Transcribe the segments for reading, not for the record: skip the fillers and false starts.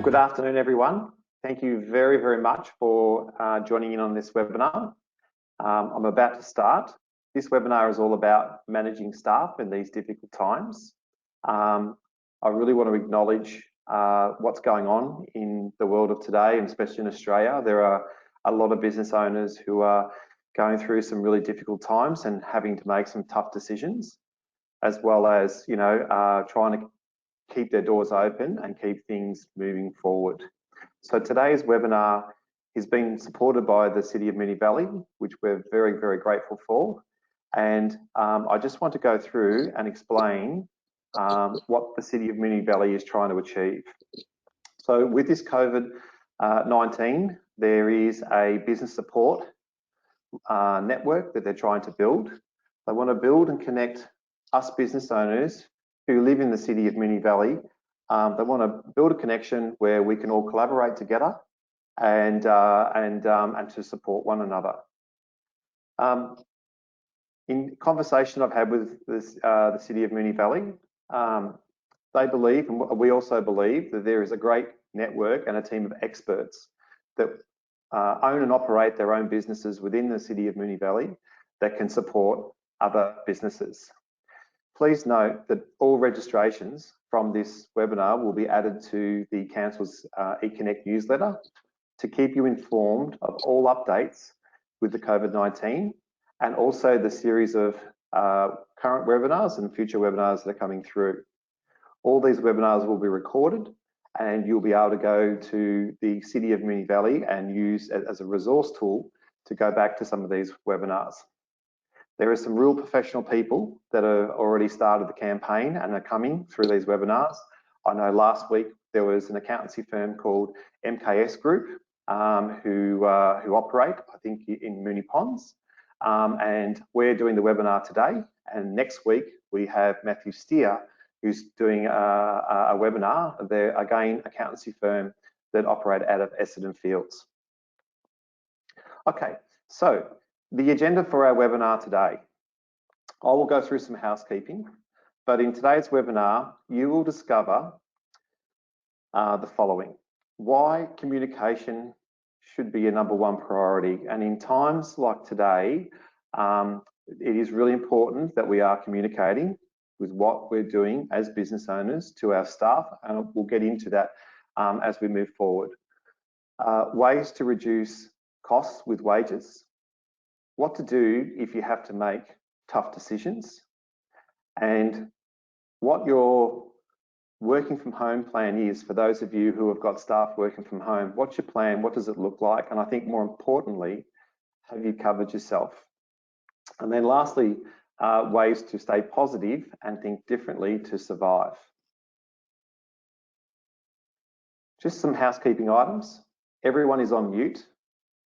Good afternoon, everyone. Thank you very, very much for joining in on this webinar. I'm about to start. This webinar is all about managing staff in these difficult times. I really want to acknowledge what's going on in the world of today, and especially in Australia. There are a lot of business owners who are going through some really difficult times and having to make some tough decisions, as well as, trying to keep their doors open and keep things moving forward. So today's webinar is being supported by the City of Moonee Valley, which we're very, very grateful for. And I just want to go through and explain what the City of Moonee Valley is trying to achieve. So with this COVID-19, there is a business support network that they're trying to build. They want to build and connect us business owners who live in the City of Moonee Valley. They want to build a connection where we can all collaborate together and to support one another. In conversation I've had with the City of Moonee Valley, they believe, and we also believe, that there is a great network and a team of experts that own and operate their own businesses within the City of Moonee Valley that can support other businesses. Please note that all registrations from this webinar will be added to the Council's eConnect newsletter to keep you informed of all updates with the COVID-19 and also the series of current webinars and future webinars that are coming through. All these webinars will be recorded and you'll be able to go to the City of Moonee Valley and use it as a resource tool to go back to some of these webinars. There are some real professional people that have already started the campaign and are coming through these webinars. I know last week there was an accountancy firm called MKS Group who operate, I think, in Moonee Ponds. And we're doing the webinar today. And next week we have Matthew Steer, who's doing a webinar. They're, again, accountancy firm that operate out of Essendon Fields. Okay, so the agenda for our webinar today. I will go through some housekeeping, but in today's webinar, you will discover the following. Why communication should be a #1 priority. And in times like today, it is really important that we are communicating with what we're doing as business owners to our staff, and we'll get into that as we move forward. Ways to reduce costs with wages. What to do if you have to make tough decisions, and what your working from home plan is for those of you who have got staff working from home. What's your plan? What does it look like? And I think more importantly, have you covered yourself? And then lastly, ways to stay positive and think differently to survive. Just some housekeeping items. Everyone is on mute.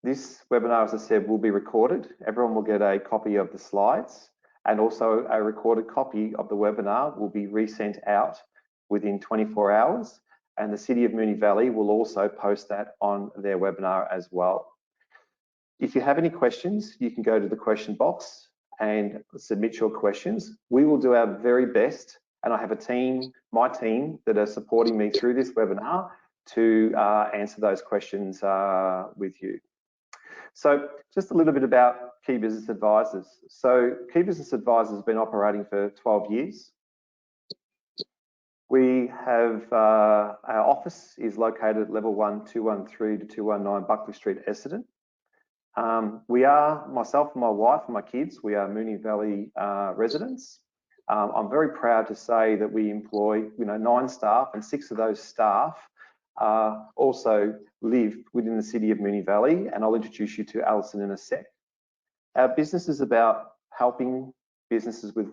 This webinar, as I said, will be recorded. Everyone will get a copy of the slides, and also a recorded copy of the webinar will be resent out within 24 hours. And the City of Moonee Valley will also post that on their webinar as well. If you have any questions, you can go to the question box and submit your questions. We will do our very best, and I have a team, my team, that are supporting me through this webinar to answer those questions with you. So just a little bit about Key Business Advisors. So Key Business Advisors has been operating for 12 years. We have, our office is located at level 1, 213 to 219 Buckley Street, Essendon. We are, myself and my wife and my kids, we are Moonee Valley residents. I'm very proud to say that we employ 9 staff, and 6 of those staff also live within the City of Moonee Valley, and I'll introduce you to Alison in a sec. Our business is about helping businesses with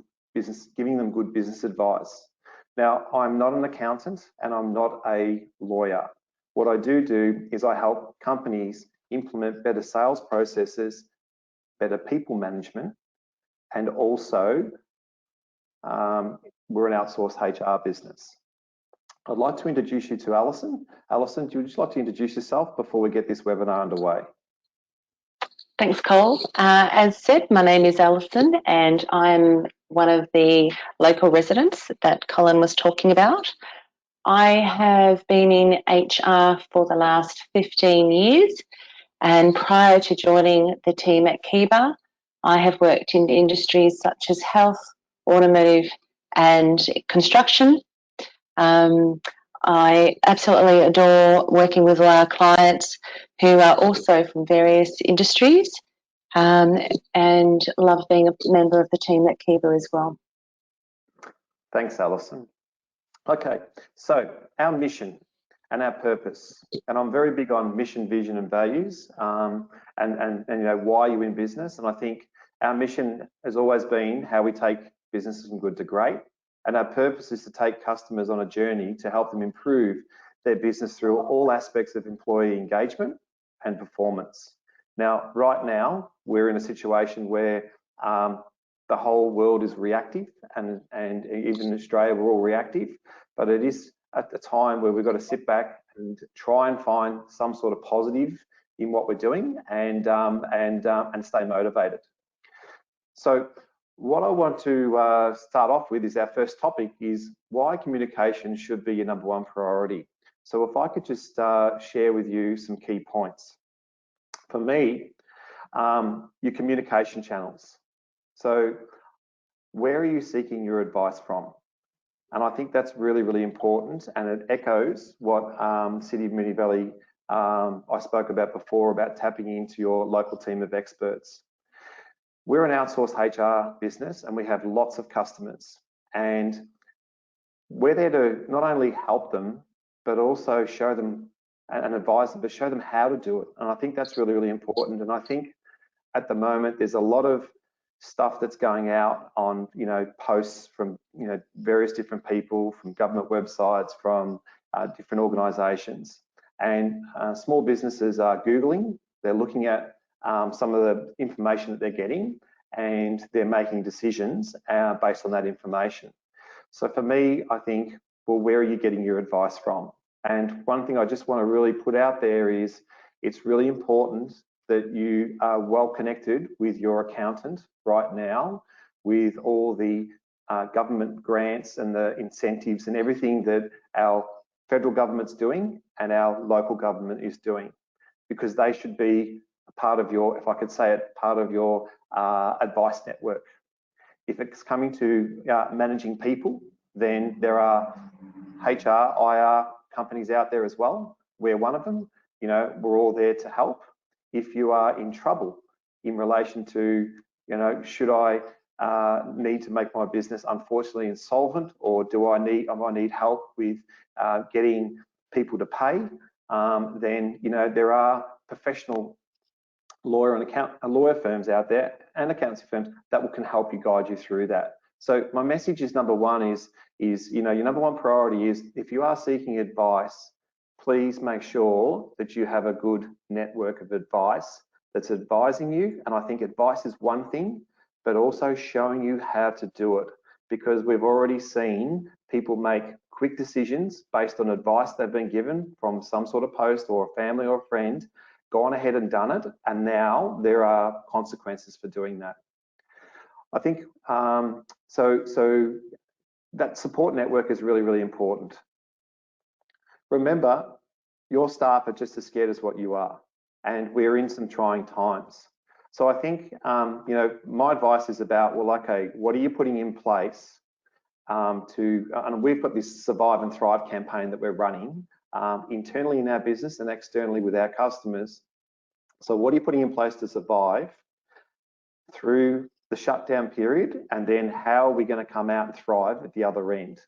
giving them good business advice. Now, I'm not an accountant and I'm not a lawyer. What I do is I help companies implement better sales processes, better people management, and also we're an outsourced HR business. I'd like to introduce you to Alison. Alison, do you just like to introduce yourself before we get this webinar underway? Thanks, Cole. As said, my name is Alison and I'm one of the local residents that Colin was talking about. I have been in HR for the last 15 years, and prior to joining the team at Kiba, I have worked in industries such as health, automotive and construction. I absolutely adore working with our clients who are also from various industries, and love being a member of the team at Kiba as well. Thanks, Alison. Okay, so our mission and our purpose, and I'm very big on mission, vision, and values, and you know why you're in business. And I think our mission has always been how we take businesses from good to great, and our purpose is to take customers on a journey to help them improve their business through all aspects of employee engagement and performance. Now, right now, we're in a situation where the whole world is reactive, and even in Australia, we're all reactive, but it is at the time where we've got to sit back and try and find some sort of positive in what we're doing and stay motivated. So what I want to start off with is our first topic is why communication should be your number one priority. So if I could just share with you some key points. For me, your communication channels. So where are you seeking your advice from? And I think that's really, really important, and it echoes what City of Moonee Valley I spoke about before, about tapping into your local team of experts. We're an outsourced HR business and we have lots of customers, and we're there to not only help them, but also show them and advise them, but show them how to do it. And I think that's really, really important. And I think at the moment, there's a lot of stuff that's going out on, you know, posts from, you know, various different people, from government websites, from different organisations, and small businesses are Googling, they're looking at some of the information that they're getting, and they're making decisions based on that information. So for me, I think, well, where are you getting your advice from? And one thing I just want to really put out there is it's really important that you are well connected with your accountant right now, with all the government grants and the incentives and everything that our federal government's doing and our local government is doing, because they should be a part of your, if I could say it, part of your advice network. If it's coming to managing people, then there are HR, IR companies out there as well. We're one of them. You know, we're all there to help. If you are in trouble in relation to, you know, should I need to make my business unfortunately insolvent, or do I need help with getting people to pay, then, you know, there are professional lawyer firms out there and accountancy firms that can help you, guide you through that. So my message is, number one is you know, your number one priority is, if you are seeking advice, please make sure that you have a good network of advice that's advising you. And I think advice is one thing, but also showing you how to do it, because we've already seen people make quick decisions based on advice they've been given from some sort of post or a family or a friend, gone ahead and done it, and now there are consequences for doing that. I think so that support network is really, really important. Remember, your staff are just as scared as what you are, and we're in some trying times. So I think, you know, my advice is about, well, okay, what are you putting in place and we've got this Survive and Thrive campaign that we're running internally in our business and externally with our customers. So what are you putting in place to survive through the shutdown period, and then how are we going to come out and thrive at the other end?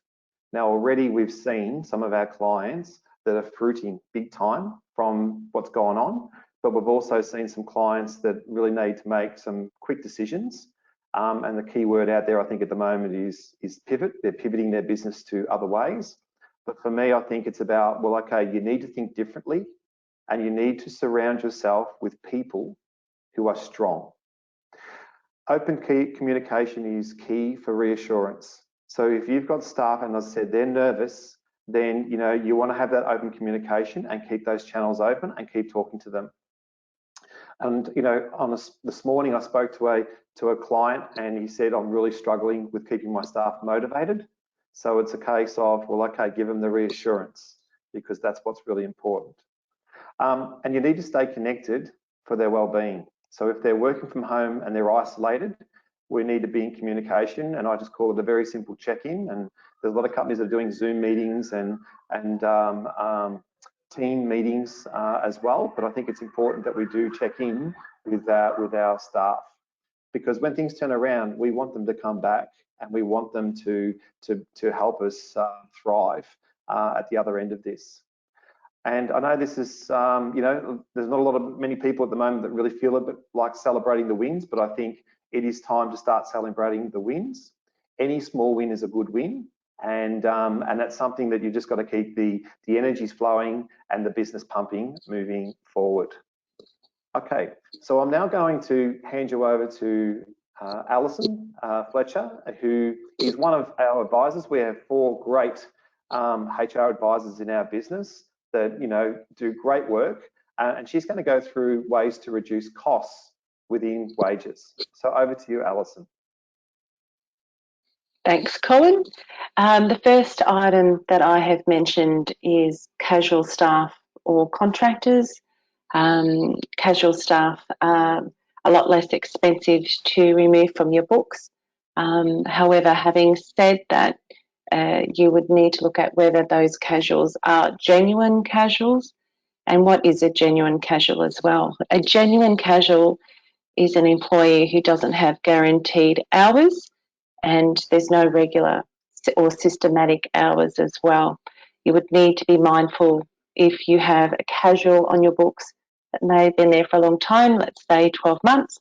Now, already we've seen some of our clients that are fruiting big time from what's gone on, but we've also seen some clients that really need to make some quick decisions. And the key word out there, I think, at the moment is pivot. They're pivoting their business to other ways. But for me, I think it's about, well, okay, you need to think differently, and you need to surround yourself with people who are strong. Open communication is key for reassurance. So if you've got staff, and as I said, they're nervous, then, you know, you want to have that open communication and keep those channels open and keep talking to them. And, you know, this morning I spoke to a client, and he said, I'm really struggling with keeping my staff motivated. So it's a case of, well, okay, give them the reassurance, because that's what's really important. And you need to stay connected for their well-being. So if they're working from home and they're isolated, we need to be in communication, and I just call it a very simple check-in. And there's a lot of companies that are doing Zoom meetings and team meetings as well. But I think it's important that we do check in with our staff, because when things turn around, we want them to come back, and we want them to help us thrive at the other end of this. And I know this is, you know, there's not many people at the moment that really feel a bit like celebrating the wins, but I think it is time to start celebrating the wins. Any small win is a good win, and that's something that you've just got to keep the energies flowing and the business pumping moving forward. Okay, so I'm now going to hand you over to Alison Fletcher, who is one of our advisors. We have 4 great HR advisors in our business that, you know, do great work, and she's going to go through ways to reduce costs within wages. So over to you, Alison. Thanks, Colin. The first item that I have mentioned is casual staff or contractors. Casual staff are a lot less expensive to remove from your books. However, having said that, you would need to look at whether those casuals are genuine casuals, and what is a genuine casual as well. A genuine casual is an employee who doesn't have guaranteed hours, and there's no regular or systematic hours as well. You would need to be mindful if you have a casual on your books that may have been there for a long time, let's say 12 months,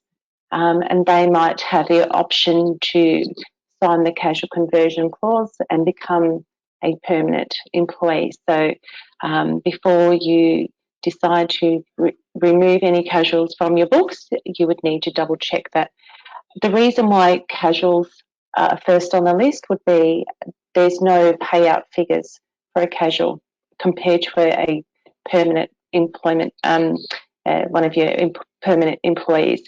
and they might have the option to sign the casual conversion clause and become a permanent employee. So before you decide to remove any casuals from your books, you would need to double check that. The reason why casuals are first on the list would be there's no payout figures for a casual compared to a permanent employment, one of your permanent employees.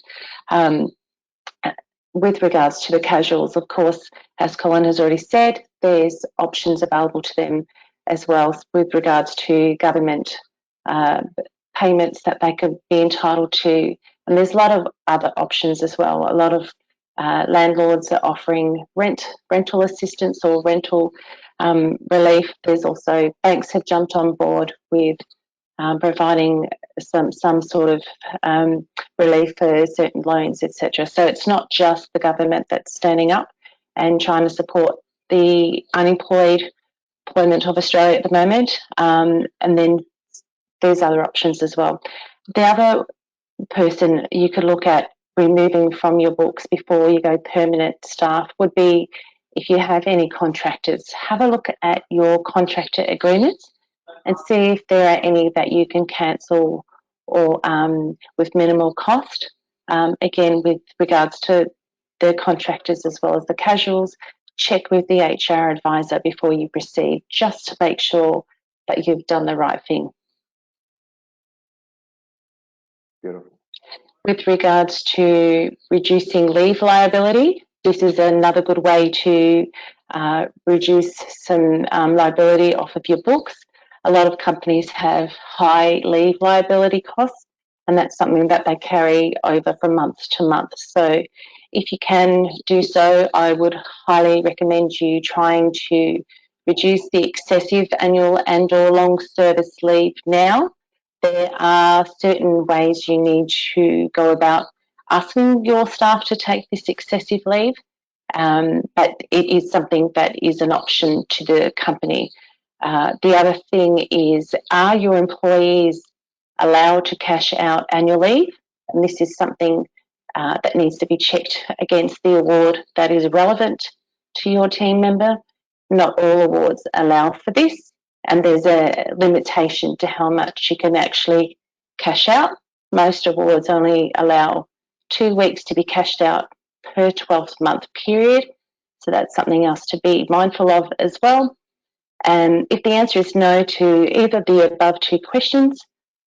With regards to the casuals, of course, as Colin has already said, there's options available to them as well with regards to government payments that they could be entitled to. And there's a lot of other options as well. A lot of landlords are offering rental assistance or rental relief. There's also banks have jumped on board with providing some sort of relief for certain loans, etc. So it's not just the government that's standing up and trying to support the employment of Australia at the moment, and then there's other options as well. The other person you could look at removing from your books before you go permanent staff would be if you have any contractors. Have a look at your contractor agreements and see if there are any that you can cancel or with minimal cost. Again, with regards to the contractors as well as the casuals, check with the HR advisor before you proceed, just to make sure that you've done the right thing. Beautiful. With regards to reducing leave liability, this is another good way to reduce some liability off of your books. A lot of companies have high leave liability costs, and that's something that they carry over from month to month. So if you can do so, I would highly recommend you trying to reduce the excessive annual and or long service leave now. There are certain ways you need to go about asking your staff to take this excessive leave, but it is something that is an option to the company. The other thing is, are your employees allowed to cash out annual leave? And this is something that needs to be checked against the award that is relevant to your team member. Not all awards allow for this, and there's a limitation to how much you can actually cash out. Most awards only allow 2 weeks to be cashed out per 12-month period, so that's something else to be mindful of as well. And if the answer is no to either of the above 2 questions,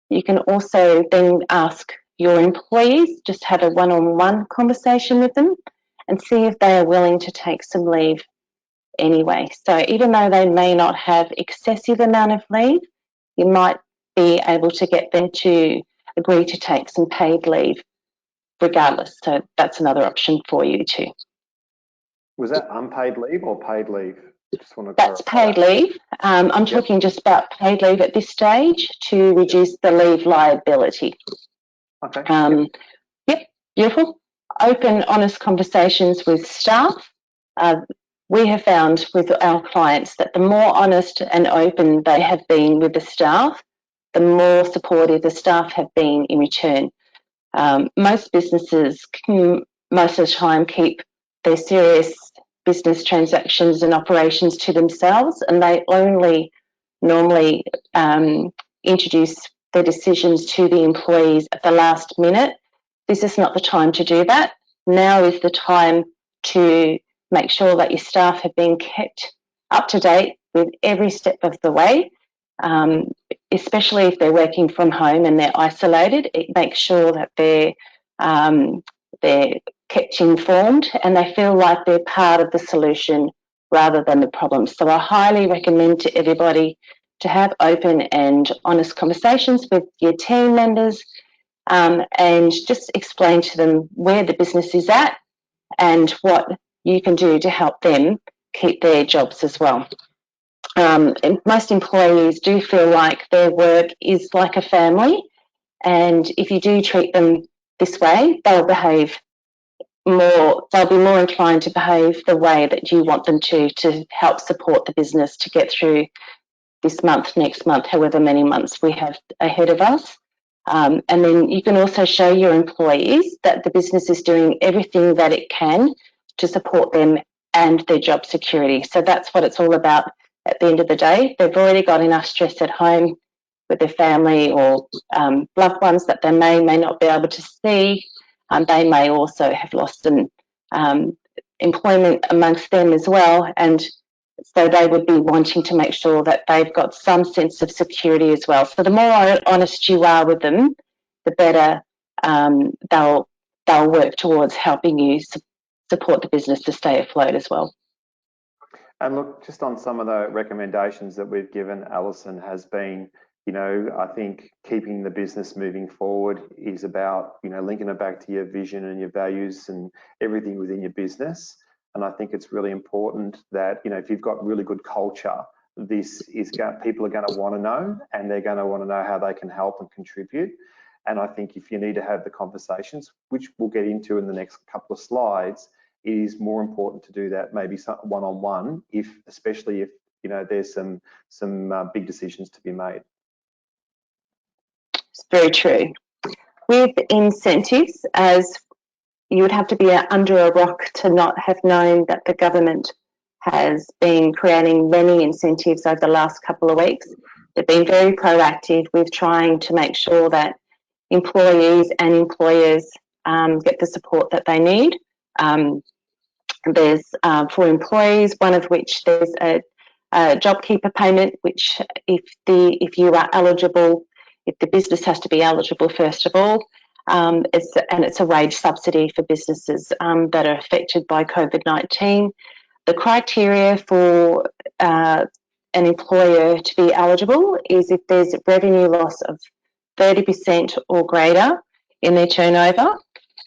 you can also then ask your employees, just have a one-on-one conversation with them and see if they are willing to take some leave anyway. So even though they may not have excessive amount of leave, you might be able to get them to agree to take some paid leave regardless. So that's another option for you too. Was that unpaid leave or paid leave? Just want to That's paid leave. I'm talking just about paid leave at this stage to reduce the leave liability. Okay. Yep, beautiful. Open, honest conversations with staff. We have found with our clients that the more honest and open they have been with the staff, the more supportive the staff have been in return. Most businesses can, most of the time, keep their serious business transactions and operations to themselves, and they only normally introduce their decisions to the employees at the last minute. This is not the time to do that. Now is the time to make sure that your staff have been kept up to date with every step of the way, especially if they're working from home and they're isolated. It makes sure that they're kept informed and they feel like they're part of the solution rather than the problem. So I highly recommend to everybody to have open and honest conversations with your team members, and just explain to them where the business is at and what you can do to help them keep their jobs as well. And most employees do feel like their work is like a family, and if you do treat them this way, they'll be more inclined to behave the way that you want them to help support the business to get through this month, next month, however many months we have ahead of us. And then you can also show your employees that the business is doing everything that it can to support them and their job security. So that's what it's all about at the end of the day. They've already got enough stress at home with their family or loved ones that they may not be able to see. They may also have lost an employment amongst them as well, and so they would be wanting to make sure that they've got some sense of security as well. So the more honest you are with them, the better they'll work towards helping you support the business to stay afloat as well. And look, just on some of the recommendations that we've given, Alison, has been, I think keeping the business moving forward is about, linking it back to your vision and your values and everything within your business. And I think it's really important that, if you've got really good culture, people are going to want to know, and they're going to want to know how they can help and contribute. And I think if you need to have the conversations, which we'll get into in the next couple of slides, it is more important to do that maybe one-on-one, especially if there's some big decisions to be made. It's very true. With incentives, as you would have to be under a rock to not have known that the government has been creating many incentives over the last couple of weeks. They've been very proactive with trying to make sure that employees and employers get the support that they need. There's for employees, one of which there's a JobKeeper payment, which if you are eligible, if the business has to be eligible first of all, it's a wage subsidy for businesses that are affected by COVID-19. The criteria for an employer to be eligible is if there's revenue loss of 30% or greater in their turnover,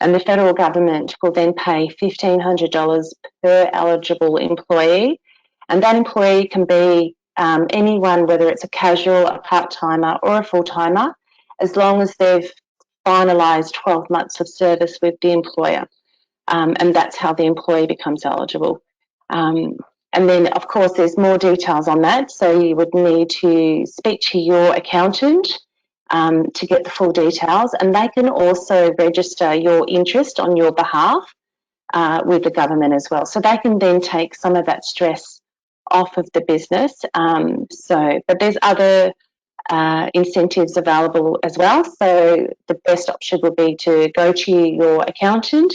and the federal government will then pay $1,500 per eligible employee, and that employee can be anyone, whether it's a casual, a part-timer or a full-timer, as long as they've finalised 12 months of service with the employer, and that's how the employee becomes eligible. And then, of course, there's more details on that, so you would need to speak to your accountant to get the full details, and they can also register your interest on your behalf with the government as well. So they can then take some of that stress off of the business. But there's other incentives available as well. So the best option would be to go to your accountant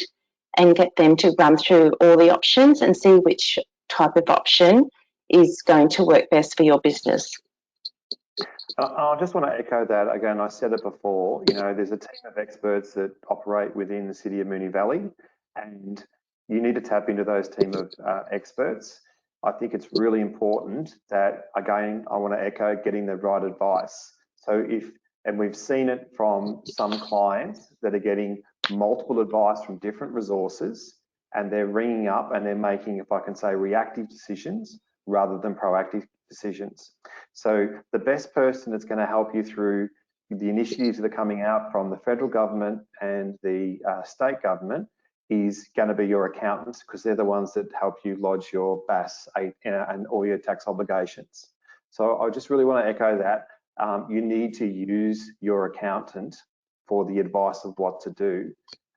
and get them to run through all the options and see which type of option is going to work best for your business. I just want to echo that again. I said it before, there's a team of experts that operate within the City of Moonee Valley, and you need to tap into those team of experts. I think it's really important that, again, I want to echo getting the right advice. So and we've seen it from some clients that are getting multiple advice from different resources, and they're ringing up and they're making, if I can say, reactive decisions rather than proactive decisions. So the best person that's going to help you through the initiatives that are coming out from the federal government and the state government is going to be your accountants, because they're the ones that help you lodge your BAS and all your tax obligations. So I just really want to echo that. You need to use your accountant for the advice of what to do.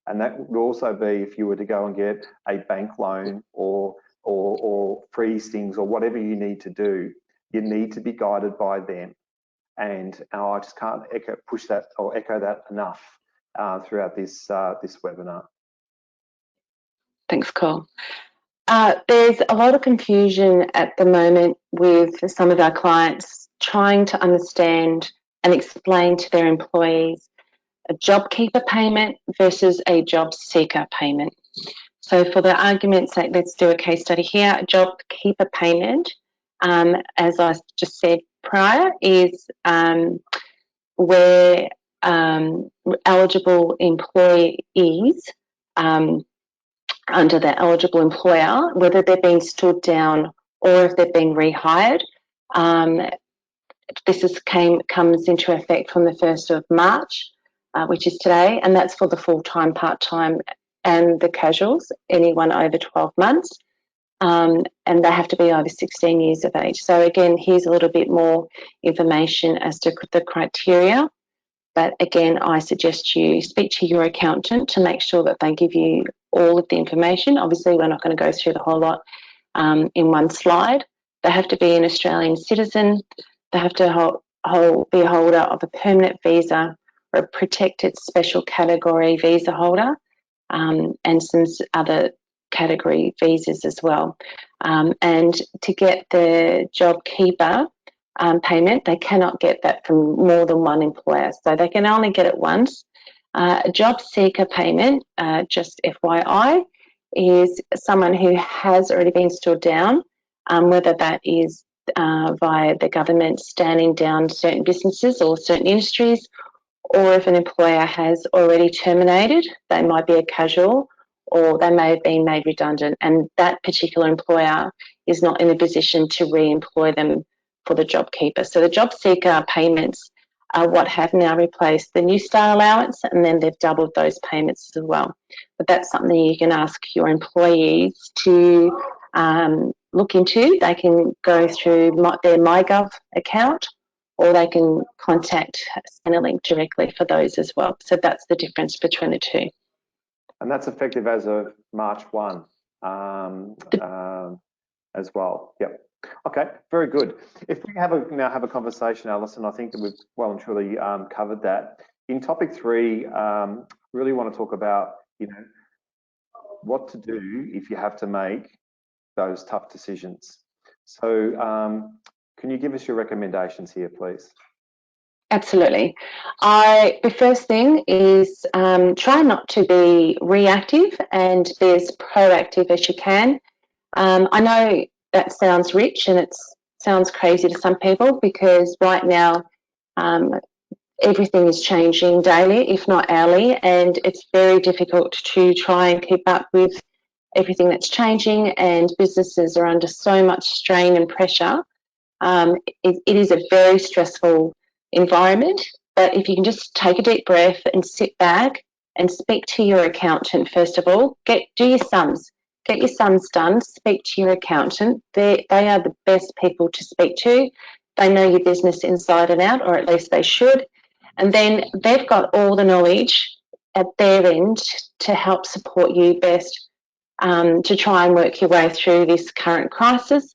And that would also be if you were to go and get a bank loan or freeze things or whatever you need to do, you need to be guided by them. And I just can't echo that enough throughout this webinar. Thanks, Cole. There's a lot of confusion at the moment with some of our clients trying to understand and explain to their employees a JobKeeper payment versus a job seeker payment. So for the argument's sake, let's do a case study here. A JobKeeper payment, as I just said prior, is where eligible employees under the eligible employer, whether they're being stood down or if they're being rehired. This comes into effect from the 1st of March, which is today, and that's for the full-time, part-time and the casuals, anyone over 12 months, and they have to be over 16 years of age. So again, here's a little bit more information as to the criteria. But again, I suggest you speak to your accountant to make sure that they give you all of the information. Obviously, we're not going to go through the whole lot in one slide. They have to be an Australian citizen. They have to be a holder of a permanent visa or a protected special category visa holder, and some other category visas as well. And to get the JobKeeper payment, they cannot get that from more than one employer, so they can only get it once. A job seeker payment, just FYI, is someone who has already been stood down, whether that is via the government standing down certain businesses or certain industries, or if an employer has already terminated, they might be a casual or they may have been made redundant, and that particular employer is not in a position to re-employ them for the JobKeeper. So the job seeker payments are what have now replaced the New Start allowance, and then they've doubled those payments as well. But that's something you can ask your employees to look into. They can go through their MyGov account, or they can contact Centrelink directly for those as well. So that's the difference between the two. And that's effective as of March 1 as well. Yep. Okay, very good. If we now have a conversation, Alison, I think that we've well and truly covered that. In topic 3, really want to talk about, what to do if you have to make those tough decisions. So can you give us your recommendations here, please? Absolutely. The first thing is try not to be reactive and be as proactive as you can. I know that sounds rich and it sounds crazy to some people, because right now everything is changing daily, if not hourly, and it's very difficult to try and keep up with everything that's changing, and businesses are under so much strain and pressure. It is a very stressful environment, but if you can just take a deep breath and sit back and speak to your accountant first of all, do your sums. Get your sums done, speak to your accountant. They are the best people to speak to. They know your business inside and out, or at least they should. And then they've got all the knowledge at their end to help support you best to try and work your way through this current crisis.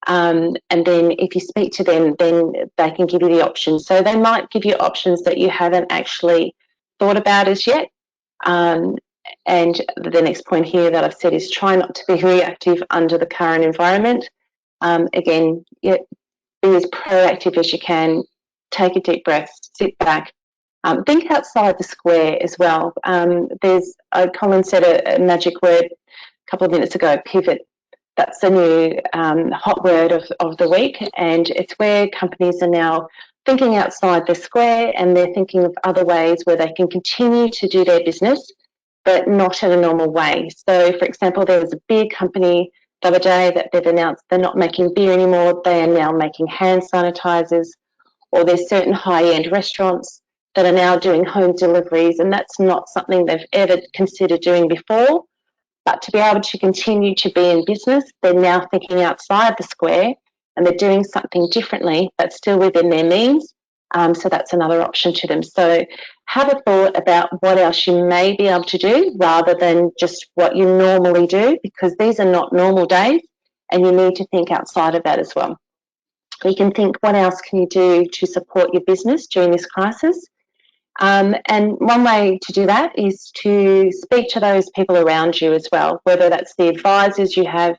And then if you speak to them, then they can give you the options. So they might give you options that you haven't actually thought about as yet. And the next point here that I've said is try not to be reactive under the current environment. Again, be as proactive as you can, take a deep breath, sit back, think outside the square as well. Colin said a magic word a couple of minutes ago, pivot. That's the new hot word of the week, and it's where companies are now thinking outside the square, and they're thinking of other ways where they can continue to do their business, but not in a normal way. So, for example, there was a beer company the other day that they've announced they're not making beer anymore, they are now making hand sanitizers, or there's certain high-end restaurants that are now doing home deliveries, and that's not something they've ever considered doing before. But to be able to continue to be in business, they're now thinking outside the square, and they're doing something differently, but still within their means. So that's another option to them. So have a thought about what else you may be able to do rather than just what you normally do, because these are not normal days, and you need to think outside of that as well. You can think, what else can you do to support your business during this crisis? And one way to do that is to speak to those people around you as well, whether that's the advisors you have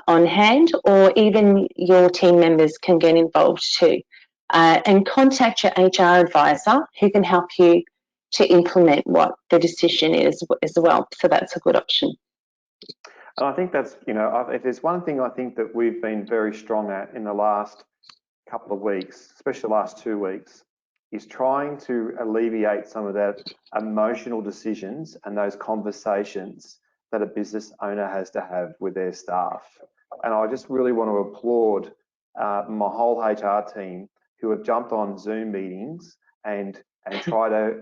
on hand, or even your team members can get involved too. And contact your HR advisor who can help you to implement what the decision is as well. So that's a good option. And I think that's, if there's one thing I think that we've been very strong at in the last couple of weeks, especially the last 2 weeks, is trying to alleviate some of that emotional decisions and those conversations that a business owner has to have with their staff. And I just really want to applaud my whole HR team who have jumped on Zoom meetings and try to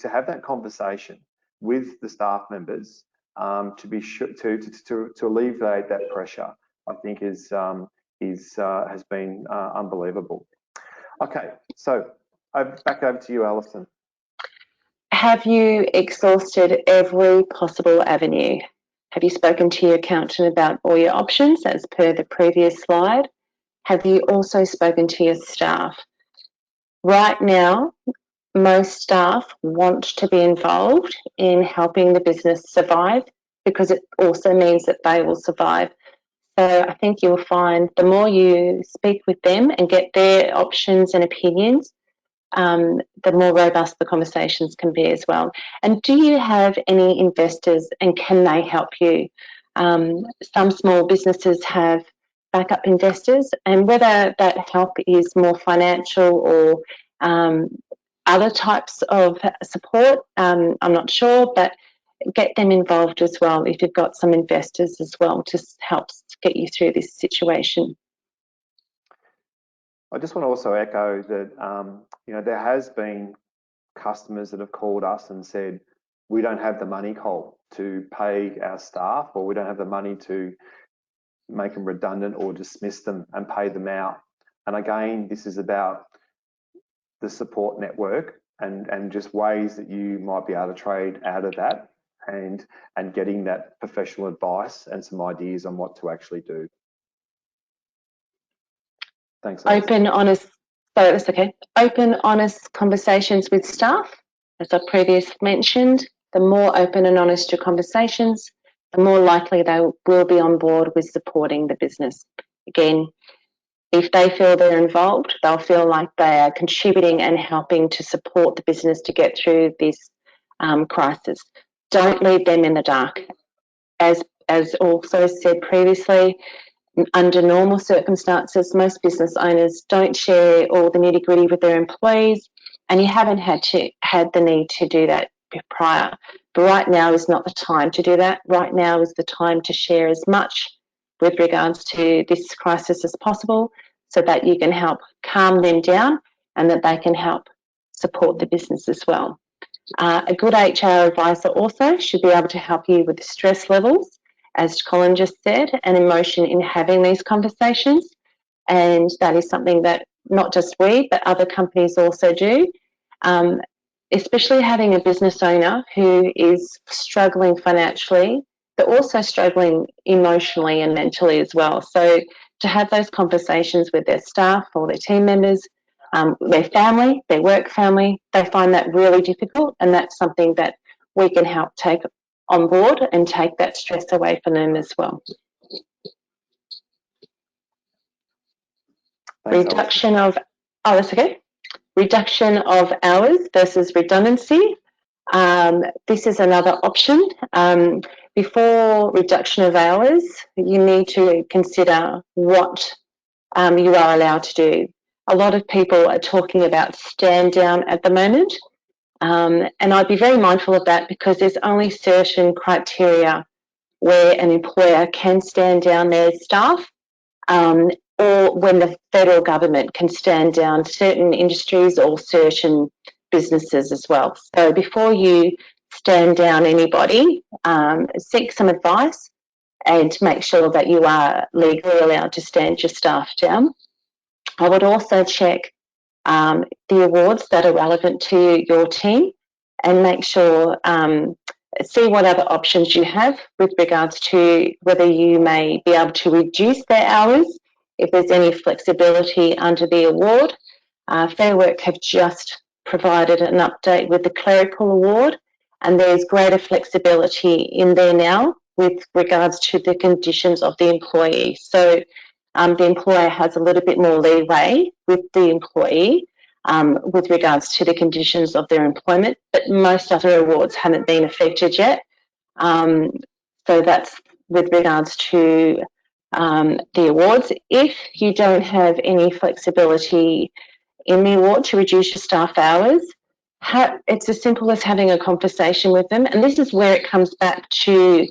have that conversation with the staff members to be sure to alleviate that pressure. I think has been unbelievable. Okay, so back over to you, Alison. Have you exhausted every possible avenue? Have you spoken to your accountant about all your options as per the previous slide? Have you also spoken to your staff? Right now, most staff want to be involved in helping the business survive, because it also means that they will survive. So I think you'll find the more you speak with them and get their options and opinions, the more robust the conversations can be as well. And do you have any investors, and can they help you? Some small businesses have backup investors, and whether that help is more financial or other types of support, I'm not sure, but get them involved as well if you've got some investors as well to help get you through this situation. I just want to also echo that there has been customers that have called us and said, we don't have the money, Cole, to pay our staff, or we don't have the money to make them redundant or dismiss them and pay them out. And again, this is about the support network and just ways that you might be able to trade out of that, and getting that professional advice and some ideas on what to actually do. Thanks, Alison. Open, honest conversations with staff. As I previously mentioned, the more open and honest your conversations, the more likely they will be on board with supporting the business. Again, if they feel they're involved, they'll feel like they are contributing and helping to support the business to get through this crisis. Don't leave them in the dark. As also said previously, under normal circumstances, most business owners don't share all the nitty-gritty with their employees, and you haven't had the need to do that prior. But right now is not the time to do that. Right now is the time to share as much with regards to this crisis as possible, so that you can help calm them down and that they can help support the business as well. A good HR advisor also should be able to help you with the stress levels, as Colin just said, and emotion in having these conversations. And that is something that not just we, but other companies also do, especially having a business owner who is struggling financially, but also struggling emotionally and mentally as well. So to have those conversations with their staff or their team members, their family, their work family, they find that really difficult, and that's something that we can help take on board and take that stress away from them as well. Thanks, reduction of hours versus redundancy. This is another option, before reduction of hours, you need to consider what you are allowed to do. A lot of people are talking about stand down at the moment, and I'd be very mindful of that because there's only certain criteria where an employer can stand down their staff, or when the federal government can stand down certain industries or certain businesses as well. So before you stand down anybody, seek some advice and make sure that you are legally allowed to stand your staff down. I would also check the awards that are relevant to your team and make sure, see what other options you have with regards to whether you may be able to reduce their hours, if there's any flexibility under the award. Fair Work have just provided an update with the clerical award, and there's greater flexibility in there now with regards to the conditions of the employee. So the employer has a little bit more leeway with the employee with regards to the conditions of their employment, but most other awards haven't been affected yet. So that's with regards to the awards. If you don't have any flexibility in the award to reduce your staff hours, it's as simple as having a conversation with them. And this is where it comes back to,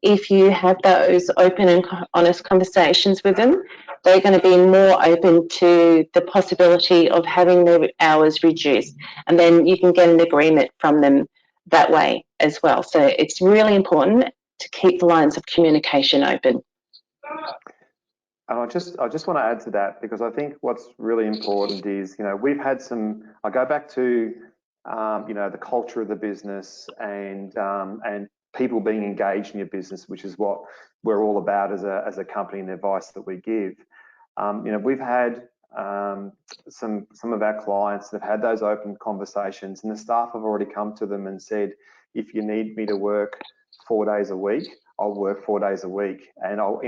if you have those open and honest conversations with them, they're going to be more open to the possibility of having their hours reduced. And then you can get an agreement from them that way as well. So it's really important to keep the lines of communication open. And I just want to add to that, because I think what's really important is, we've had I go back to, the culture of the business and people being engaged in your business, which is what we're all about as a company and the advice that we give. We've had some of our clients that have had those open conversations, and the staff have already come to them and said, if you need me to work 4 days a week, I'll work 4 days a week, and I'll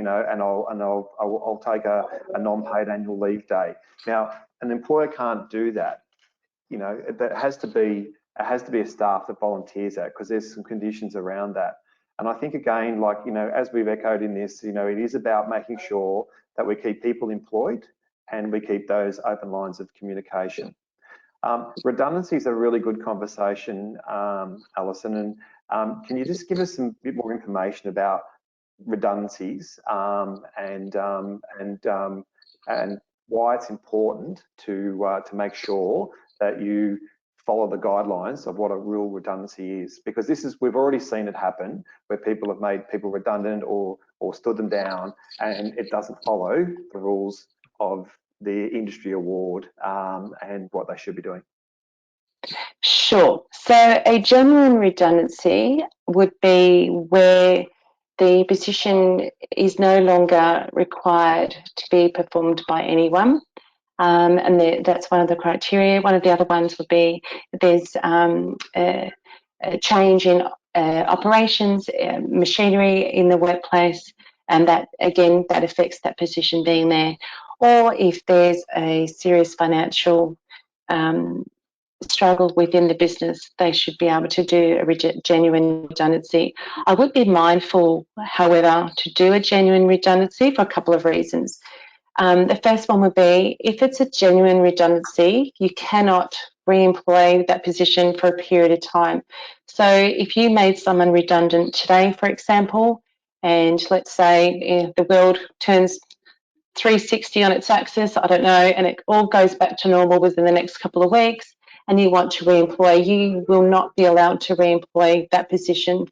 take a non-paid annual leave day. Now, an employer can't do that. That has to be a staff that volunteers that, because there's some conditions around that. And I think, again, as we've echoed in this, it is about making sure that we keep people employed and we keep those open lines of communication. Redundancy is a really good conversation, Alison, and can you just give us a bit more information about redundancies and why it's important to make sure that you follow the guidelines of what a real redundancy is, because we've already seen it happen where people have made people redundant or stood them down, and it doesn't follow the rules of the industry award and what they should be doing. Sure. So a genuine redundancy would be where the position is no longer required to be performed by anyone. And that's one of the criteria. One of the other ones would be there's a change in operations, machinery in the workplace, and that, again, that affects that position being there. Or if there's a serious financial struggle within the business, they should be able to do a genuine redundancy. I would be mindful, however, to do a genuine redundancy for a couple of reasons. The first one would be, if it's a genuine redundancy, you cannot re-employ that position for a period of time. So if you made someone redundant today, for example, and let's say the world turns 360 on its axis, I don't know, and it all goes back to normal within the next couple of weeks, and you want to re-employ, you will not be allowed to re-employ that position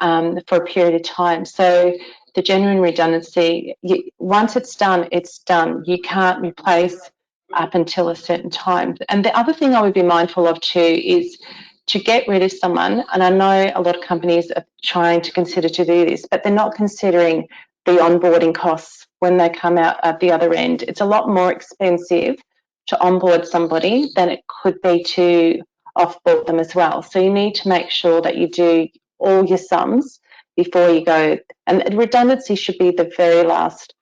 for a period of time. So the genuine redundancy, once it's done, it's done. You can't replace up until a certain time. And the other thing I would be mindful of too is to get rid of someone, and I know a lot of companies are trying to consider to do this, but they're not considering the onboarding costs when they come out at the other end. It's a lot more expensive to onboard somebody than it could be to offboard them as well. So you need to make sure that you do all your sums before you go. And redundancy should be the very last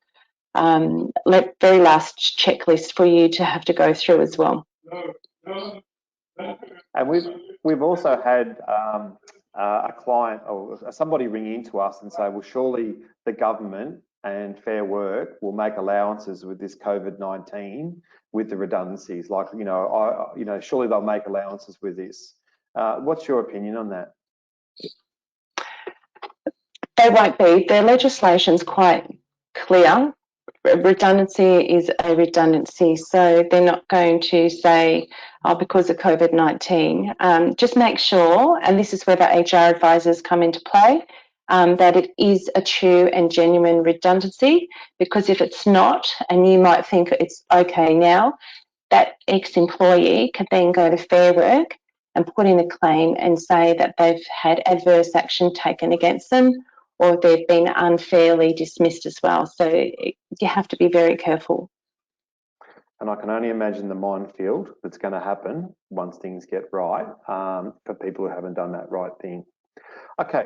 checklist for you to have to go through as well. And we've also had a client or somebody ring into us and say, well, surely the government and Fair Work will make allowances with this COVID-19 with the redundancies. Like, surely they'll make allowances with this. What's your opinion on that? They won't be. The legislation's quite clear. Redundancy is a redundancy, so they're not going to say, oh, because of COVID-19. Just make sure, and this is where the HR advisors come into play, that it is a true and genuine redundancy, because if it's not, and you might think it's okay now, that ex-employee can then go to Fair Work and put in a claim and say that they've had adverse action taken against them, or they've been unfairly dismissed as well. So you have to be very careful. And I can only imagine the minefield that's going to happen once things get right for people who haven't done that right thing. Okay,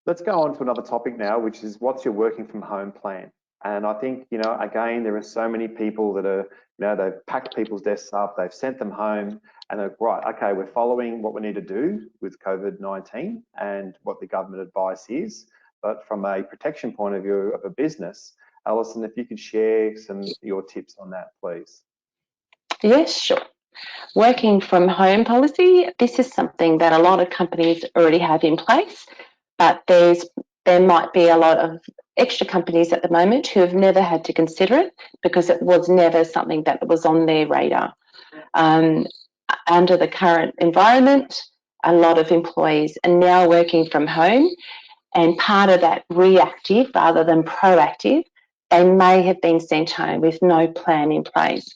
let's go on to another topic now, which is what's your working from home plan? And I think, again, there are so many people that are, they've packed people's desks up, they've sent them home, and they're right, okay, we're following what we need to do with COVID-19 and what the government advice is. But from a protection point of view of a business, Alison, if you could share your tips on that, please. Yes, sure. Working from home policy, this is something that a lot of companies already have in place, but there might be a lot of extra companies at the moment who have never had to consider it because it was never something that was on their radar. Under the current environment, a lot of employees are now working from home, and part of that reactive rather than proactive, they may have been sent home with no plan in place.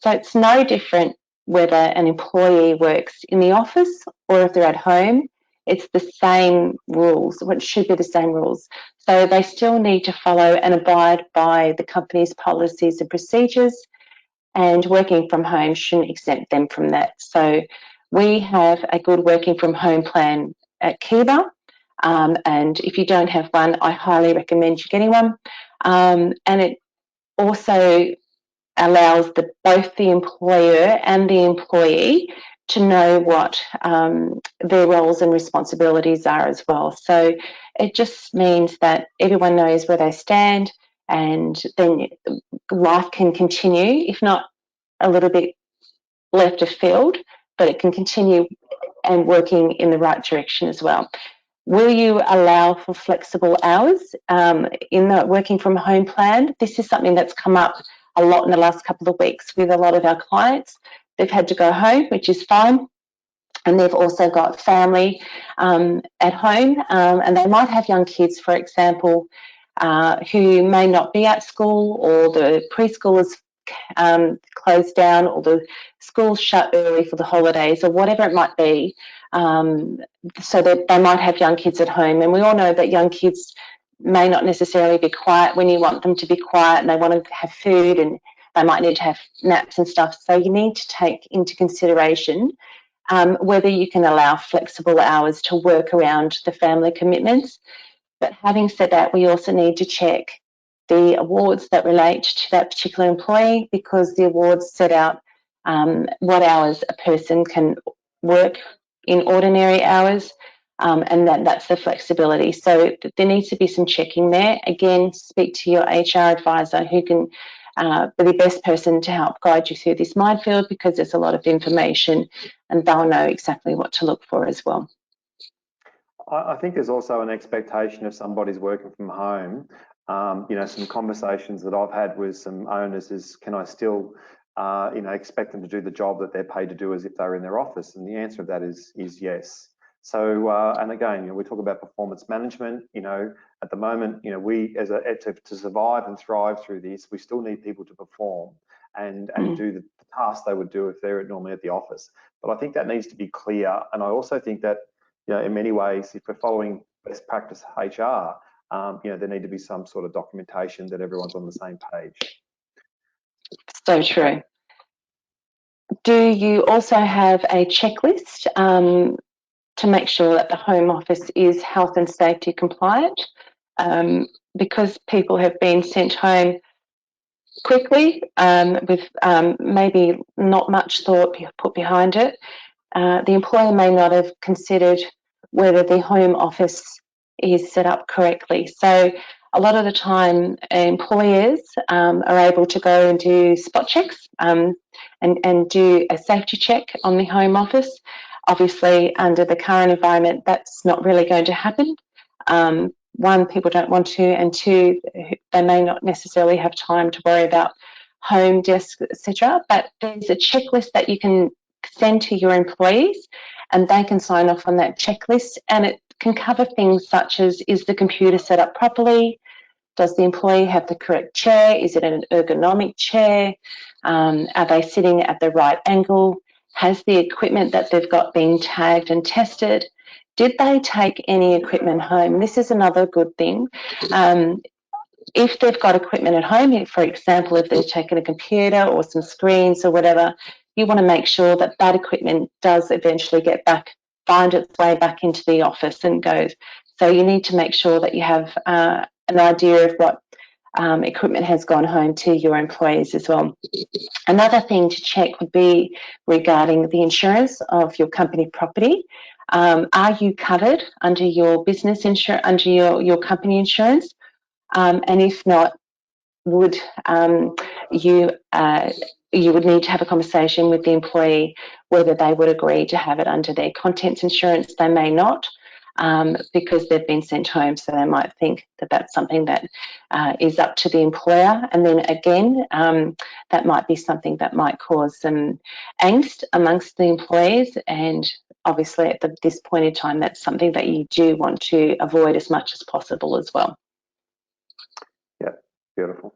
So it's no different whether an employee works in the office or if they're at home. It's the same rules, or it should be the same rules. So they still need to follow and abide by the company's policies and procedures, and working from home shouldn't exempt them from that. So we have a good working from home plan at Kiba. And if you don't have one, I highly recommend you getting one. And it also allows both the employer and the employee to know what their roles and responsibilities are as well. So it just means that everyone knows where they stand, and then life can continue, if not a little bit left of field, but it can continue and working in the right direction as well. Will you allow for flexible hours in the working from home plan? This is something that's come up a lot in the last couple of weeks with a lot of our clients. They've had to go home, which is fine. And they've also got family at home, and they might have young kids, for example, who may not be at school, or the preschool is closed down, or the school's shut early for the holidays, or whatever it might be. So that they might have young kids at home, and we all know that young kids may not necessarily be quiet when you want them to be quiet, and they want to have food, and they might need to have naps and stuff. So you need to take into consideration whether you can allow flexible hours to work around the family commitments. But having said that, we also need to check the awards that relate to that particular employee, because the awards set out what hours a person can work in ordinary hours, and that's the flexibility. So there needs to be some checking there. Again, speak to your HR advisor, who can be the best person to help guide you through this minefield, because there's a lot of information and they'll know exactly what to look for as well. I think there's also an expectation if somebody's working from home. Some conversations that I've had with some owners is, can I still, expect them to do the job that they're paid to do as if they're in their office? And the answer to that is yes. So, and again, we talk about performance management. At the moment, we to survive and thrive through this, we still need people to perform and do the tasks they would do if they're normally at the office. But I think that needs to be clear. And I also think that, in many ways, if we're following best practice HR, there need to be some sort of documentation that everyone's on the same page. So true. Do you also have a checklist to make sure that the Home Office is health and safety compliant? Because people have been sent home quickly with maybe not much thought put behind it. The employer may not have considered whether the home office is set up correctly. So a lot of the time employers are able to go and do spot checks and do a safety check on the home office. Obviously, under the current environment, that's not really going to happen. One, people don't want to, and two, they may not necessarily have time to worry about home desk, etc. But there's a checklist that you can send to your employees, and they can sign off on that checklist, and it can cover things such as, is the computer set up properly? Does the employee have the correct chair? Is it an ergonomic chair? Are they sitting at the right angle? Has the equipment that they've got been tagged and tested? Did they take any equipment home? This is another good thing. If they've got equipment at home, for example, if they've taken a computer or some screens or whatever, you want to make sure that that equipment does eventually find its way back into the office and goes. So you need to make sure that you have an idea of what equipment has gone home to your employees as well. Another thing to check would be regarding the insurance of your company property. Are you covered under your business insurance, under your company insurance? And if not, would you would need to have a conversation with the employee whether they would agree to have it under their contents insurance. They may not, because they've been sent home, so they might think that that's something that is up to the employer. And then again, that might be something that might cause some angst amongst the employees, and obviously at this point in time, that's something that you do want to avoid as much as possible as well. Yeah, beautiful.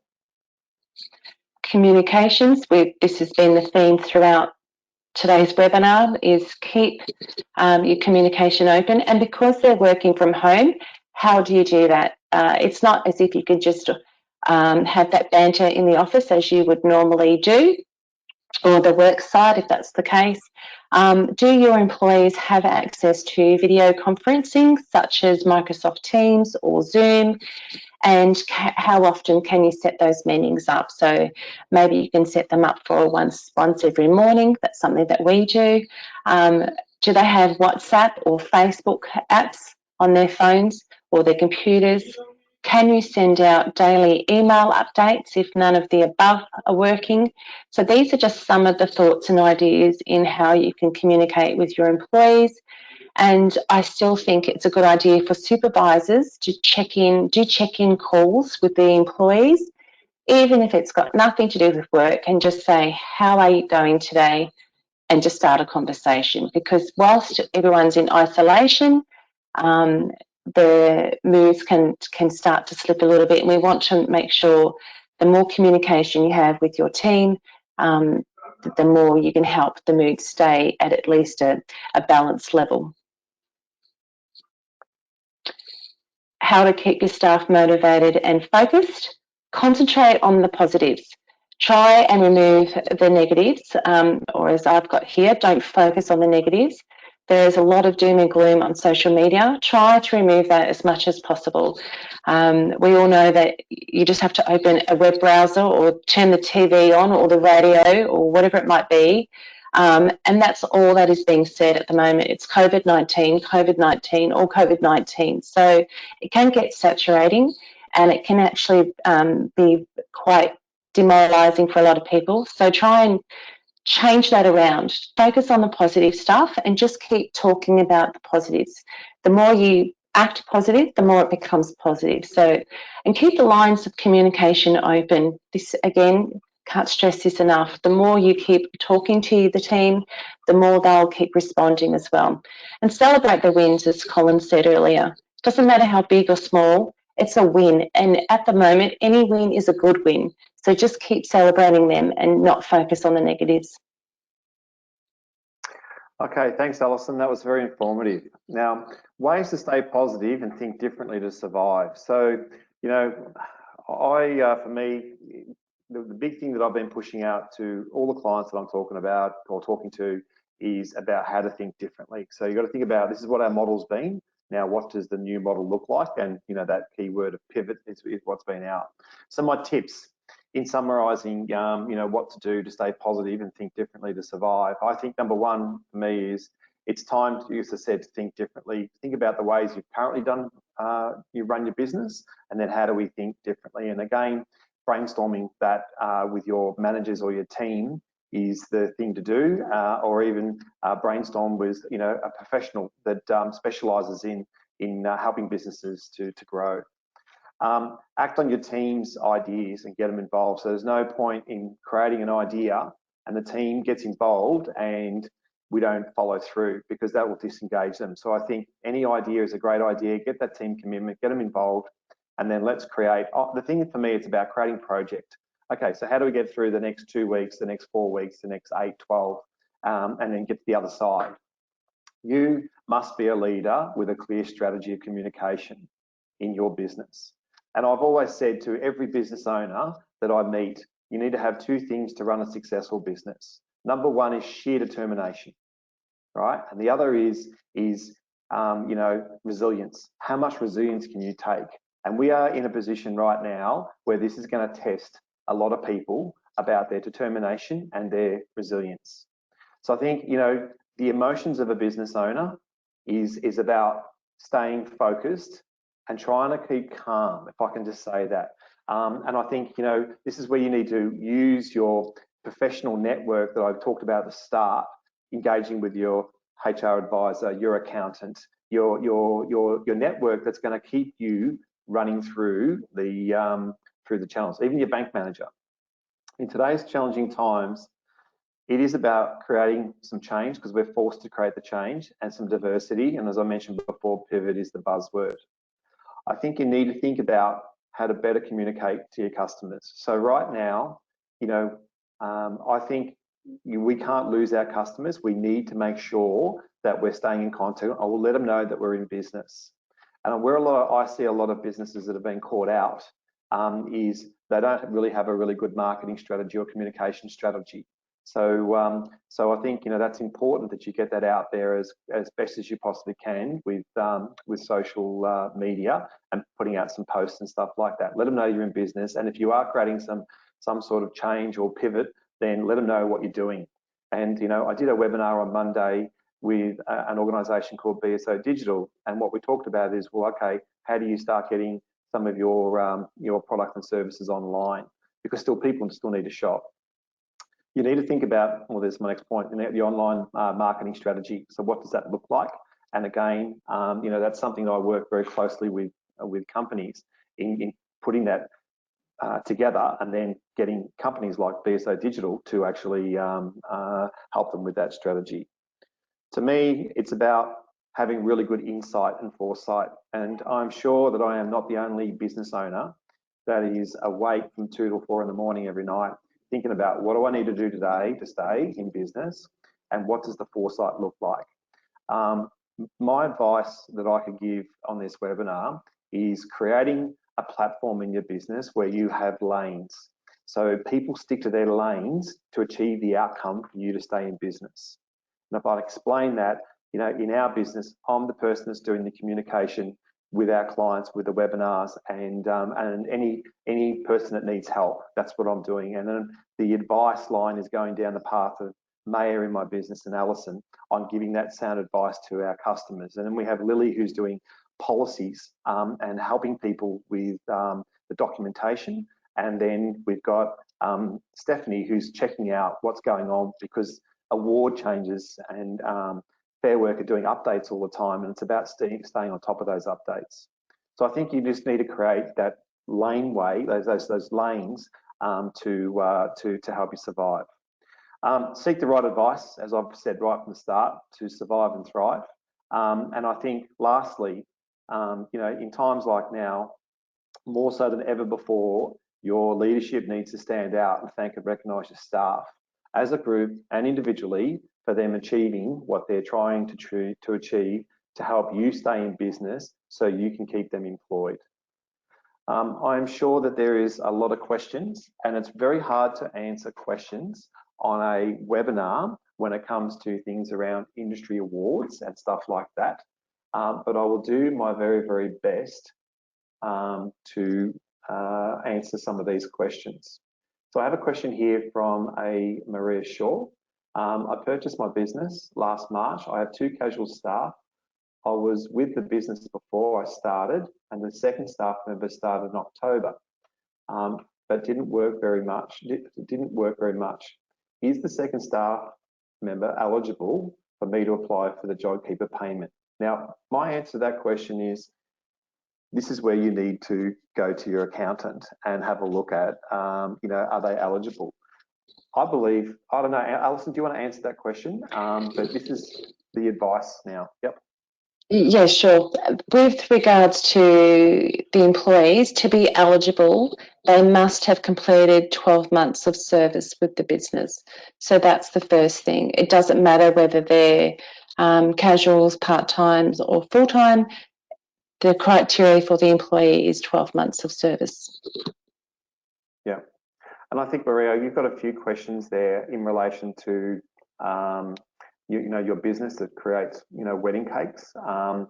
Communications, this has been the theme throughout today's webinar, is keep your communication open. And because they're working from home, how do you do that? It's not as if you could just have that banter in the office as you would normally do, or the work site if that's the case. Do your employees have access to video conferencing such as Microsoft Teams or Zoom? And how often can you set those meetings up? So maybe you can set them up for once every morning. That's something that we do. Do they have WhatsApp or Facebook apps on their phones or their computers? Can you send out daily email updates if none of the above are working? So these are just some of the thoughts and ideas in how you can communicate with your employees. And I still think it's a good idea for supervisors to do check-in calls with the employees, even if it's got nothing to do with work, and just say, how are you going today? And just start a conversation, because whilst everyone's in isolation, the moods can start to slip a little bit, and we want to make sure the more communication you have with your team, the more you can help the mood stay at least a balanced level. How to keep your staff motivated and focused. Concentrate on the positives. Try and remove the negatives, or as I've got here, don't focus on the negatives. There is a lot of doom and gloom on social media. Try to remove that as much as possible. We all know that you just have to open a web browser or turn the TV on or the radio or whatever it might be, and that's all that is being said at the moment. It's COVID-19, COVID-19, or COVID-19. So it can get saturating, and it can actually be quite demoralising for a lot of people. So try and change that around. Focus on the positive stuff and just keep talking about the positives. The more you act positive, the more it becomes positive. So, and keep the lines of communication open. This, again, can't stress this enough. The more you keep talking to the team, the more they'll keep responding as well. And celebrate the wins, as Colin said earlier. It doesn't matter how big or small, it's a win. And at the moment, any win is a good win. So just keep celebrating them and not focus on the negatives. Okay, thanks, Alison. That was very informative. Now, ways to stay positive and think differently to survive. So, you know, for me, the big thing that I've been pushing out to all the clients that I'm talking about or talking to is about how to think differently. So you've got to think about, this is what our model's been. Now, what does the new model look like? And, you know, that key word of pivot is what's been out. So my tips in summarising, you know, what to do to stay positive and think differently to survive. I think number one for me is it's time, as I said, to think differently. Think about the ways you've currently done, you run your business, and then how do we think differently? And again, brainstorming that with your managers or your team is the thing to do, or even brainstorm with a professional that specialises in helping businesses to grow. Act on your team's ideas and get them involved. So there's no point in creating an idea and the team gets involved and we don't follow through, because that will disengage them. So I think any idea is a great idea. Get that team commitment, get them involved, and then let's create. The thing for me, it's about creating project. Okay, so how do we get through the next 2 weeks, the next 4 weeks, the next 8, 12, and then get to the other side? You must be a leader with a clear strategy of communication in your business. And I've always said to every business owner that I meet, you need to have 2 things to run a successful business. Number 1 is sheer determination, right? And the other is resilience. How much resilience can you take? And we are in a position right now where this is going to test a lot of people about their determination and their resilience. So I think, the emotions of a business owner is about staying focused and trying to keep calm, if I can just say that. And I think, this is where you need to use your professional network that I've talked about at the start, engaging with your HR advisor, your accountant, your network that's going to keep you running through the challenge, even your bank manager. In today's challenging times, it is about creating some change, because we're forced to create the change, and some diversity. And as I mentioned before, pivot is the buzzword. I think you need to think about how to better communicate to your customers. So right now, I think we can't lose our customers. We need to make sure that we're staying in contact. I will let them know that we're in business. And where I see a lot of businesses that have been caught out is they don't really have a really good marketing strategy or communication strategy. So I think that's important that you get that out there as best as you possibly can with social media and putting out some posts and stuff like that. Let them know you're in business, and if you are creating some sort of change or pivot, then let them know what you're doing. And I did a webinar on Monday with an organisation called BSO Digital, and what we talked about is, well, okay, how do you start getting some of your product and services online? Because people still need to shop. You need to think about, well, there's my next point, the online marketing strategy. So what does that look like? And again, that's something I work very closely with companies in putting that together, and then getting companies like BSO Digital to actually help them with that strategy. To me, it's about having really good insight and foresight. And I'm sure that I am not the only business owner that is awake from 2 to 4 in the morning every night, thinking about what do I need to do today to stay in business, and what does the foresight look like. My advice that I could give on this webinar is creating a platform in your business where you have lanes. So people stick to their lanes to achieve the outcome for you to stay in business. And if I explain that, in our business, I'm the person that's doing the communication with our clients, with the webinars, and any person that needs help. That's what I'm doing. And then the advice line is going down the path of Maya in my business and Alison on giving that sound advice to our customers. And then we have Lily, who's doing policies and helping people with the documentation. And then we've got Stephanie, who's checking out what's going on, because award changes and Fair Work are doing updates all the time, and it's about staying on top of those updates. So I think you just need to create that laneway, those lanes to help you survive. Seek the right advice, as I've said right from the start, to survive and thrive. And I think lastly, in times like now, more so than ever before, your leadership needs to stand out and thank and recognise your staff as a group and individually for them achieving what they're trying to achieve to help you stay in business so you can keep them employed. I'm sure that there is a lot of questions, and it's very hard to answer questions on a webinar when it comes to things around industry awards and stuff like that. But I will do my very, very best to answer some of these questions. So I have a question here from a Maria Shaw. I purchased my business last March. I have 2 casual staff. I was with the business before I started, and the second staff member started in October, but didn't work very much. Is the second staff member eligible for me to apply for the JobKeeper payment? Now, my answer to that question is, this is where you need to go to your accountant and have a look at, you know, are they eligible? I believe, I don't know, Alison, do you want to answer that question? But this is the advice now. Yep. Yeah, sure. With regards to the employees, to be eligible, they must have completed 12 months of service with the business. So that's the first thing. It doesn't matter whether they're casuals, part-times or full-time. The criteria for the employee is 12 months of service. Yeah. And I think, Maria, you've got a few questions there in relation to you know, your business that creates, you know, wedding cakes. You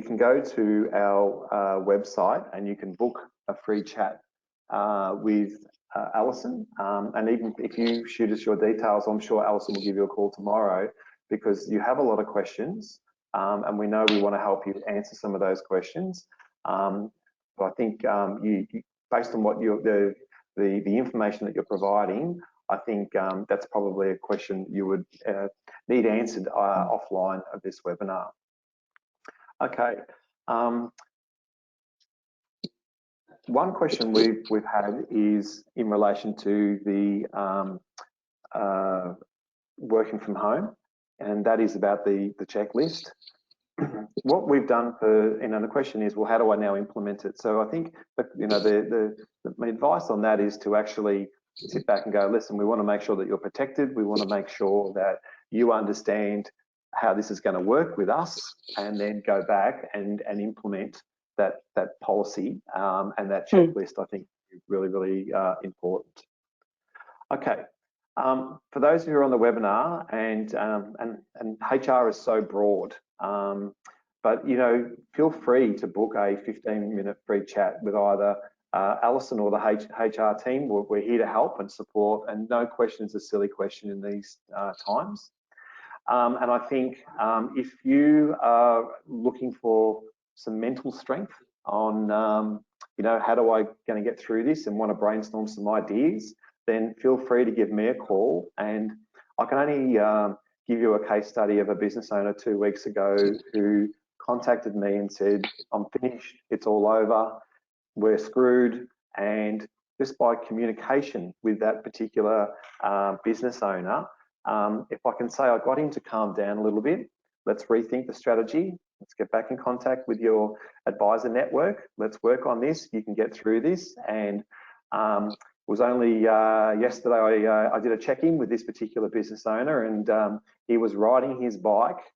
can go to our website and you can book a free chat with Alison. And even if you shoot us your details, I'm sure Alison will give you a call tomorrow, because you have a lot of questions, and we know we want to help you answer some of those questions. But I think you, based on what the information that you're providing, I think that's probably a question you would need answered offline of this webinar. Okay. One question we've had is in relation to the working from home, and that is about the checklist. What we've done for, and the question is, well, how do I now implement it? So I think that, you know, my advice on that is to actually sit back and go, listen, we want to make sure that you're protected. We want to make sure that you understand how this is going to work with us, and then go back and implement that policy and that checklist. I think is really, really important. Okay. For those who are on the webinar, and HR is so broad, but, you know, feel free to book a 15-minute free chat with either Alison or the HR team. We're here to help and support, and no question is a silly question in these times. And I think if you are looking for some mental strength on, you know, how do I going to get through this, and want to brainstorm some ideas, then feel free to give me a call. And I can only give you a case study of a business owner 2 weeks ago who contacted me and said, I'm finished, it's all over, we're screwed. And just by communication with that particular business owner, if I can say I got him to calm down a little bit, let's rethink the strategy, let's get back in contact with your advisor network, let's work on this, you can get through this. And it was only yesterday I did a check-in with this particular business owner, and he was riding his bike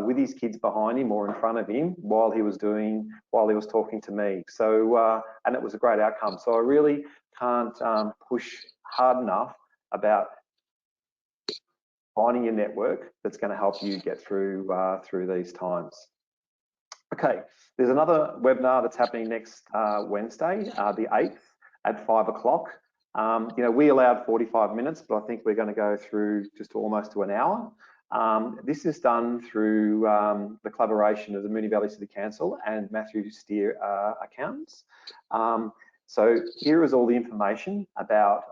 with his kids behind him or in front of him while he was talking to me. So and it was a great outcome. So I really can't push hard enough about finding your network that's going to help you get through these times. Okay, there's another webinar that's happening next Wednesday, the 8th at 5 o'clock. You know, we allowed 45 minutes, but I think we're going to go through just almost to an hour. This is done through the collaboration of the Moonee Valley City Council and Matthew Steer Accountants. So here is all the information about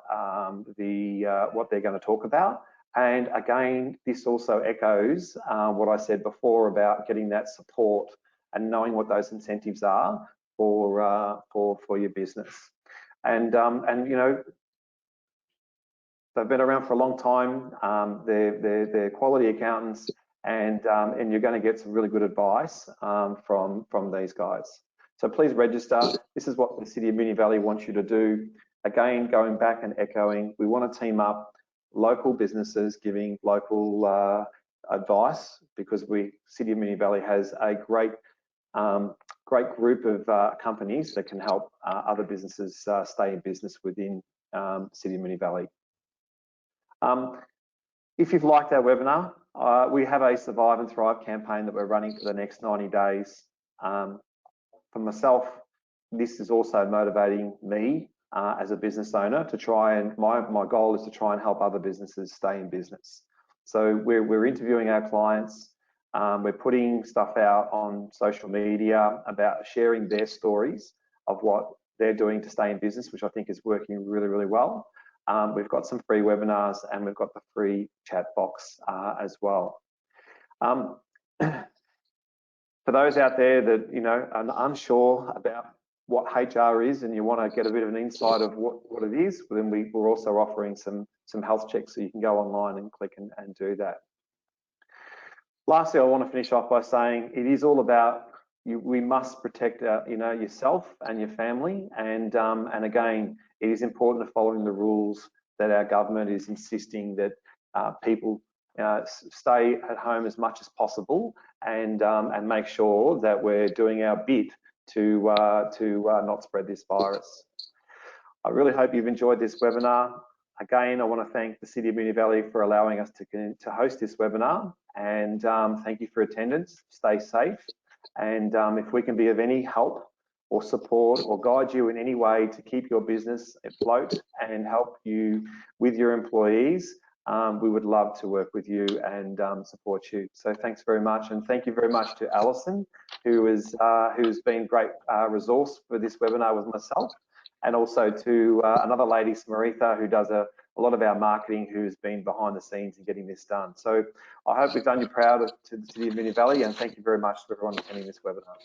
what they're going to talk about. And again, this also echoes what I said before about getting that support and knowing what those incentives are for your business. And you know, they've been around for a long time. They're quality accountants, and you're going to get some really good advice from these guys. So please register. This is what the City of Moonee Valley wants you to do. Again, going back and echoing, we want to team up local businesses giving local advice, because City of Moonee Valley has a great group of companies that can help other businesses stay in business within City of Moonee Valley. If you've liked our webinar, we have a Survive and Thrive campaign that we're running for the next 90 days. For myself, this is also motivating me as a business owner to try and, my goal is to try and help other businesses stay in business. So we're interviewing our clients, we're putting stuff out on social media about sharing their stories of what they're doing to stay in business, which I think is working really, really well. We've got some free webinars and we've got the free chat box as well. For those out there that, you know, are unsure about what HR is and you want to get a bit of an insight of what it is, then we're also offering some health checks, so you can go online and click and do that. Lastly, I want to finish off by saying it is all about we must protect you know, yourself and your family, and again, it is important to following the rules that our government is insisting that people stay at home as much as possible, and make sure that we're doing our bit to not spread this virus. I really hope you've enjoyed this webinar. Again, I want to thank the City of Moonee Valley for allowing us to host this webinar, and thank you for attendance. Stay safe, and if we can be of any help or support or guide you in any way to keep your business afloat and help you with your employees, we would love to work with you and support you. So thanks very much, and thank you very much to Alison, who's been a great resource for this webinar with myself, and also to another lady, Smaritha, who does a lot of our marketing, who's been behind the scenes in getting this done. So I hope we've done you proud to the City of Moonee Valley, and thank you very much to everyone attending this webinar.